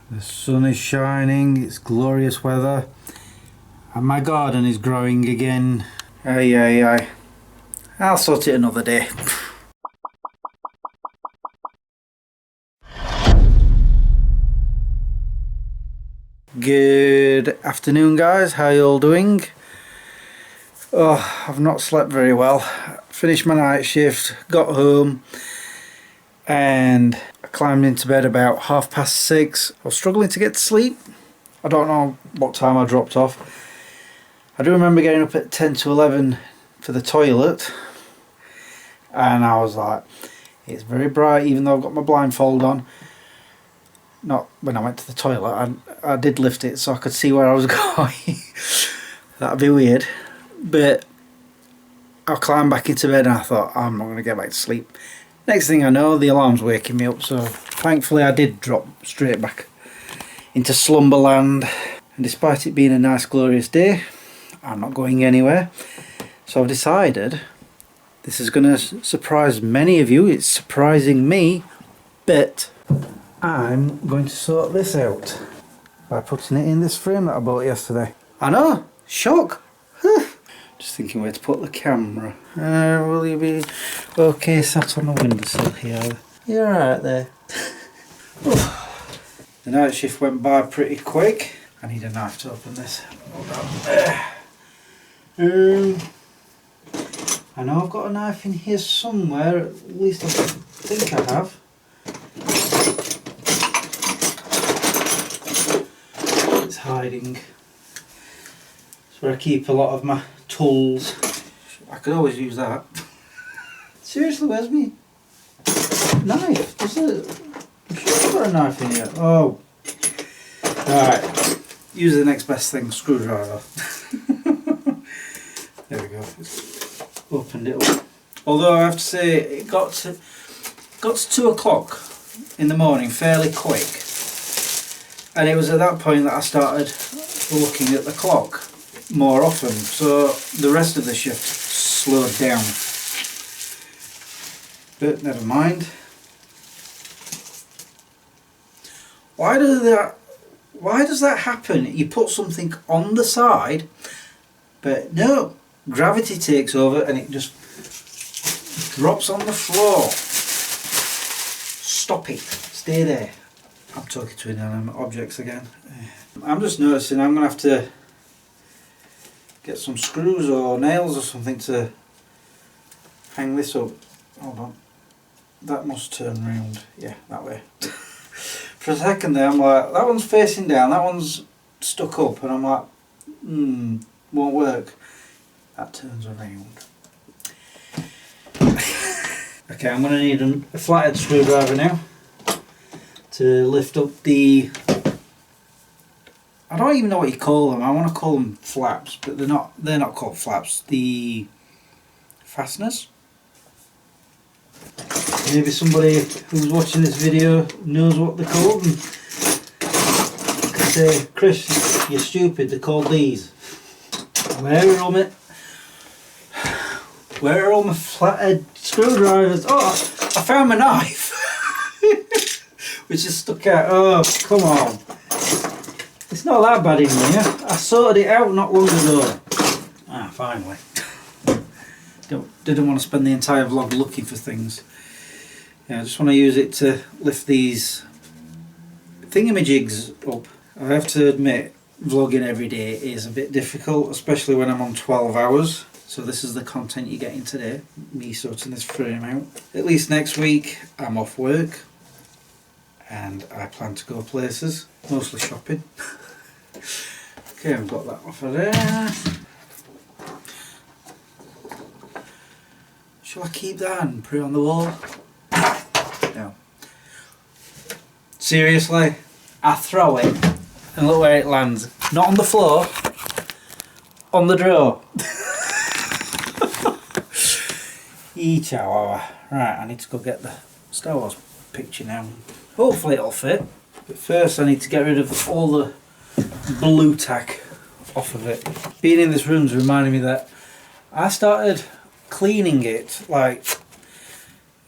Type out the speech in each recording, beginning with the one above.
The sun is shining, it's glorious weather, and my garden is growing again. Aye. I'll sort it another day. Good afternoon, guys. How you all doing? Oh, I've not slept very well. Finished my night shift, got home, and I climbed into bed about 6:30. I was struggling to get to sleep. I don't know what time I dropped off. I do remember getting up at 10 to 11 for the toilet, and I was like, it's very bright even though I've got my blindfold on. Not when I went to the toilet, I did lift it so I could see where I was going. That'd be weird. But I climbed back into bed and I thought, I'm not going to get back to sleep. Next thing I know, the alarm's waking me up, so thankfully I did drop straight back into slumberland. And despite it being a nice glorious day, I'm not going anywhere. So I've decided this is going to surprise many of you. It's surprising me, but I'm going to sort this out by putting it in this frame that I bought yesterday. I know, shock. Just thinking where to put the camera. Will you be okay sat on the windowsill here? You're alright there. The night shift went by pretty quick. I need a knife to open this. I know I've got a knife in here somewhere, at least I think I have. It's hiding. It's where I keep a lot of my tools. I could always use that. Seriously, where's me knife? I'm sure I've got a knife in here. Oh. Alright. Use the next best thing, screwdriver. There we go. Opened it up. Although I have to say it got to 2 o'clock in the morning fairly quick. And it was at that point that I started looking at the clock more often, so the rest of the shift slowed down. But never mind. Why does that happen? You put something on the side, but no, gravity takes over and it just drops on the floor. Stop it. Stay there. I'm talking to inanimate objects again. I'm just noticing I'm going to have to get some screws or nails or something to hang this up. Hold on. That must turn round. Yeah, that way. For a second there I'm like, that one's facing down, that one's stuck up, and I'm like, won't work. That turns around. Okay, I'm going to need a flathead screwdriver now to lift up the, I don't even know what you call them. I want to call them flaps, but they're not called flaps. The fasteners. Maybe somebody who's watching this video knows what they're called and can say, Chris, you're stupid, they're called these. Where are all my flathead screwdrivers? Oh, I found my knife. Which is stuck out. Oh, come on. It's not that bad in here. I sorted it out not long ago. Ah, finally. Didn't want to spend the entire vlog looking for things. Yeah, I just want to use it to lift these thingamajigs up. I have to admit, vlogging every day is a bit difficult, especially when I'm on 12 hours. So this is the content you're getting today, me sorting this frame out. At least next week I'm off work and I plan to go places, mostly shopping. Okay, I've got that off of there. Shall I keep that and put it on the wall? No. Seriously, I throw it and look where it lands. Not on the floor, on the drawer. Chihuahua. Right, I need to go get the Star Wars picture now. Hopefully it'll fit. But first I need to get rid of all the blue tack off of it. Being in this room's reminded me that I started cleaning it like,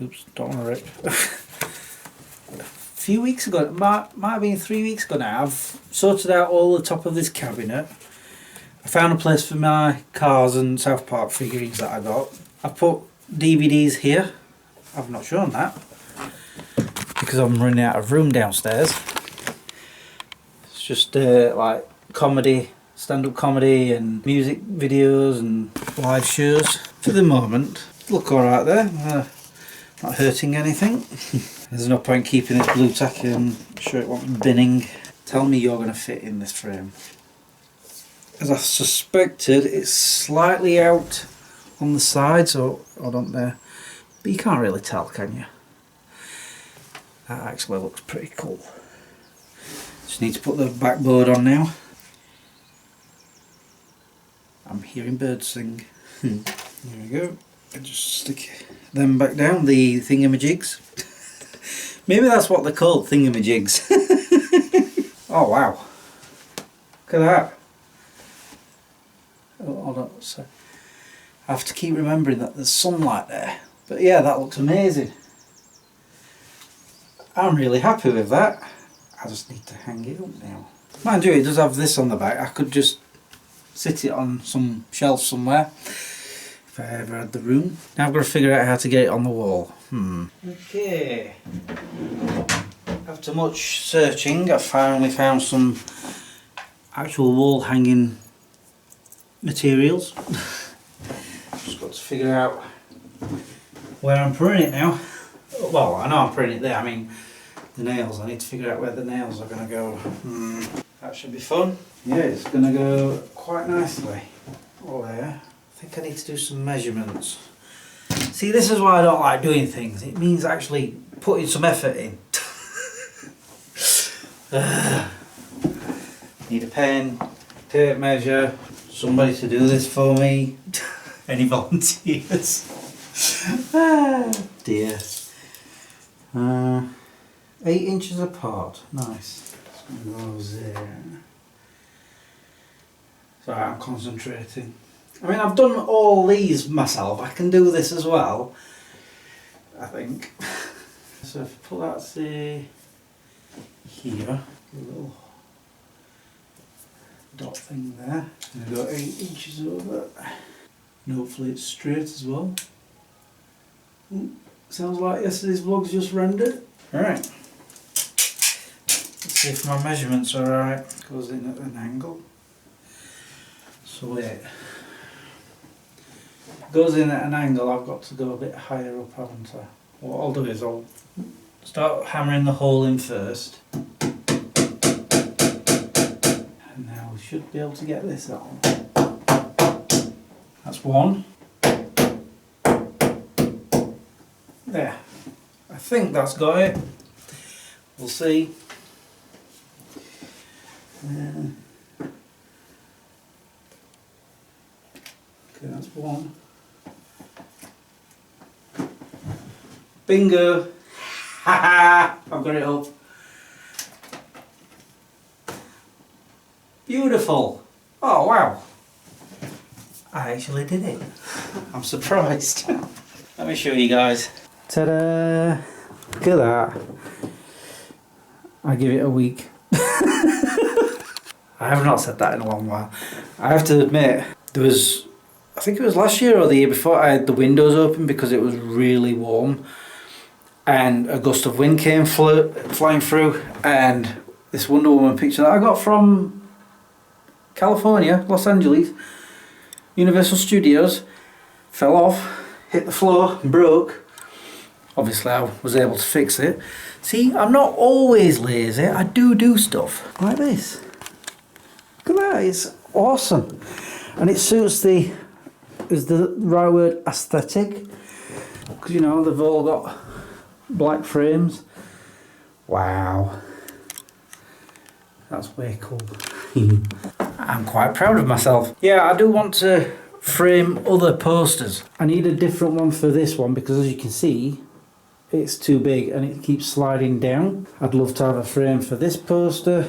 oops, don't want to rip, a few weeks ago, it might have been 3 weeks ago now, I've sorted out all the top of this cabinet. I found a place for my Cars and South Park figurines that I got. I've put DVDs here. I've not shown that because I'm running out of room downstairs. It's just like comedy, stand-up comedy and music videos and live shows. For the moment, look alright there. Not hurting anything. There's no point keeping this blue tack and sure it won't be binning. Tell me you're going to fit in this frame. As I suspected, it's slightly out on the sides or on there, but you can't really tell, can you? That actually looks pretty cool. Just need to put the backboard on now. I'm hearing birds sing. There we go. I just stick them back down, the thingamajigs. Maybe that's what they're called, thingamajigs. Oh wow. Look at that. Oh, hold on. So I have to keep remembering that there's sunlight there. But yeah, that looks amazing. I'm really happy with that. I just need to hang it up now. Mind you, it does have this on the back. I could just sit it on some shelf somewhere if I ever had the room. Now I've got to figure out how to get it on the wall. Okay. After much searching, I finally found some actual wall hanging materials. Just got to figure out where I'm putting it now. Well, I know I'm putting it there. I mean, the nails. I need to figure out where the nails are going to go. That should be fun. Yeah, it's going to go quite nicely. Oh yeah. I think I need to do some measurements. See, this is why I don't like doing things. It means actually putting some effort in. Need a pen, tape measure, somebody to do this for me. Any volunteers? Dear. 8 inches apart. Nice. Goes there. Sorry, I'm concentrating. I mean, I've done all these myself. I can do this as well, I think. So if I put that, say, here, a little dot thing there, and I've got 8 inches over, and hopefully it's straight as well. Sounds like yesterday's vlog's just rendered. Alright, let's see if my measurements are alright. Goes in at an angle. So wait. Goes in at an angle, I've got to go a bit higher up, haven't I? What I'll do is I'll start hammering the hole in first. And now we should be able to get this on. That's one. There. I think that's got it. We'll see. Okay, that's one. Bingo! Haha! I've got it up. Beautiful! Oh wow! I actually did it. I'm surprised. Let me show you guys. Ta-da! Look at that. I give it a week. I have not said that in a long while. I have to admit, there was, I think it was last year or the year before, I had the windows open because it was really warm. And a gust of wind came flying through, and this Wonder Woman picture that I got from California, Los Angeles, Universal Studios, fell off, hit the floor, and broke. Obviously I was able to fix it. See, I'm not always lazy, I do stuff like this. Look at that, it's awesome. And it suits the, is the right word, aesthetic? Because you know, they've all got black frames. Wow. That's way cool. I'm quite proud of myself. Yeah, I do want to frame other posters. I need a different one for this one because as you can see, it's too big and it keeps sliding down. I'd love to have a frame for this poster,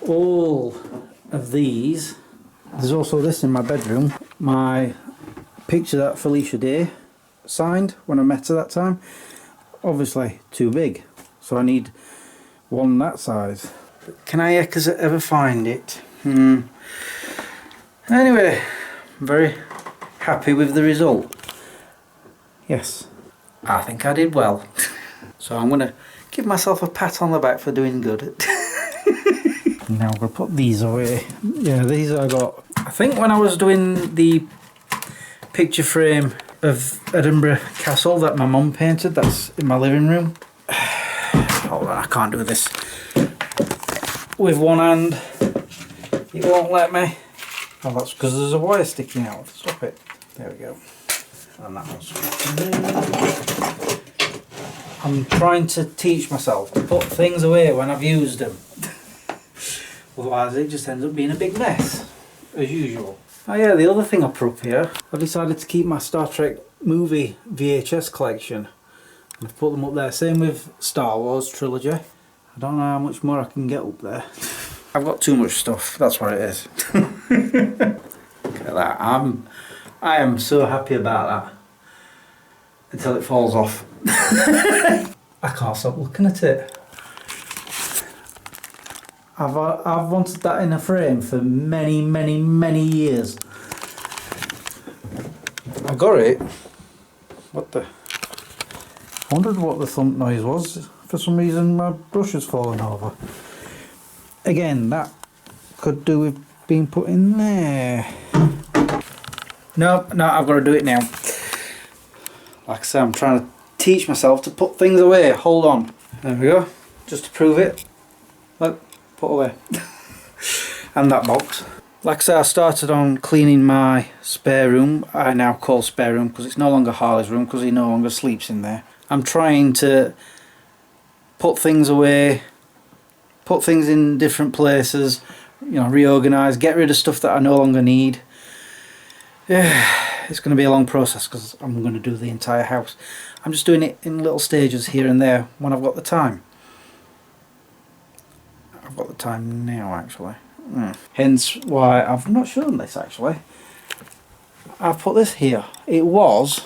all of these. There's also this in my bedroom. My picture that Felicia Day signed when I met her that time. Obviously too big. so I need one that size. But can I ever find it? Anyway, I'm very happy with the result. Yes, I think I did well. So I'm gonna give myself a pat on the back for doing good. Now I'm gonna put these away. Yeah, these I got. I think when I was doing the picture frame of Edinburgh Castle that my mum painted, that's in my living room. Hold on, I can't do this with one hand. It won't let me. Oh, that's because there's a wire sticking out. Stop it. There we go. And that one's. I'm trying to teach myself to put things away when I've used them. Otherwise it just ends up being a big mess, as usual. Oh yeah, the other thing I put up here, I decided to keep my Star Trek movie VHS collection. And I've put them up there, same with Star Wars trilogy. I don't know how much more I can get up there. I've got too much stuff, that's what it is. Look at that, I am so happy about that. Until it falls off. I can't stop looking at it. I've wanted that in a frame for many, many, many years. I got it. What the? I wondered what the thump noise was. For some reason my brush has fallen over. Again, that could do with being put in there. No, I've got to do it now. Like I say, I'm trying to teach myself to put things away. Hold on. There we go. Just to prove it. Look, put away. And that box. Like I say, I started on cleaning my spare room. I now call spare room because it's no longer Harley's room because he no longer sleeps in there. I'm trying to put things away, put things in different places, you know, reorganise, get rid of stuff that I no longer need. Yeah. It's going to be a long process because I'm going to do the entire house. I'm just doing it in little stages here and there when I've got the time. I've got the time now actually. Hence why I've not shown this actually. I've put this here. It was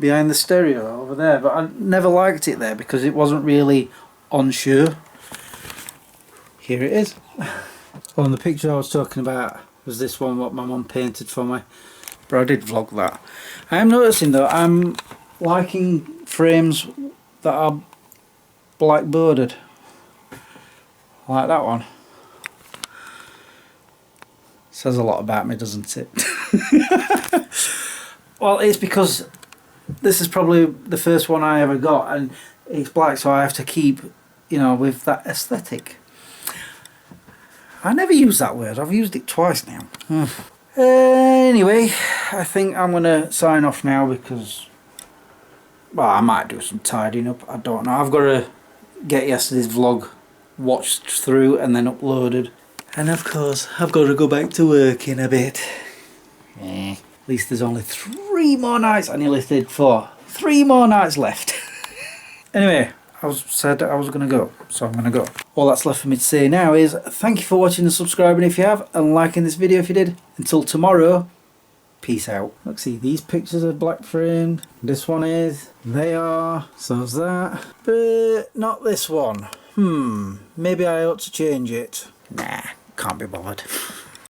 behind the stereo over there, but I never liked it there because it wasn't really on show. Here it is. Oh, and the picture I was talking about was this one what my mum painted for me, but I did vlog that. I am noticing though, I'm liking frames that are black bordered, like that one. Says a lot about me, doesn't it? Well, it's because this is probably the first one I ever got and it's black, so I have to keep, you know, with that aesthetic. I never use that word, I've used it twice now. Anyway, I think I'm going to sign off now because, well, I might do some tidying up, I don't know. I've got to get yesterday's vlog watched through and then uploaded. And of course, I've got to go back to work in a bit. At least there's only 3 more nights, I nearly did 4. 3 more nights left. Anyway. I said I was going to go, so I'm going to go. All that's left for me to say now is thank you for watching and subscribing if you have, and liking this video if you did. Until tomorrow, peace out. Look, see, these pictures are black framed. This one is. They are. So's that. But not this one. Maybe I ought to change it. Nah, can't be bothered.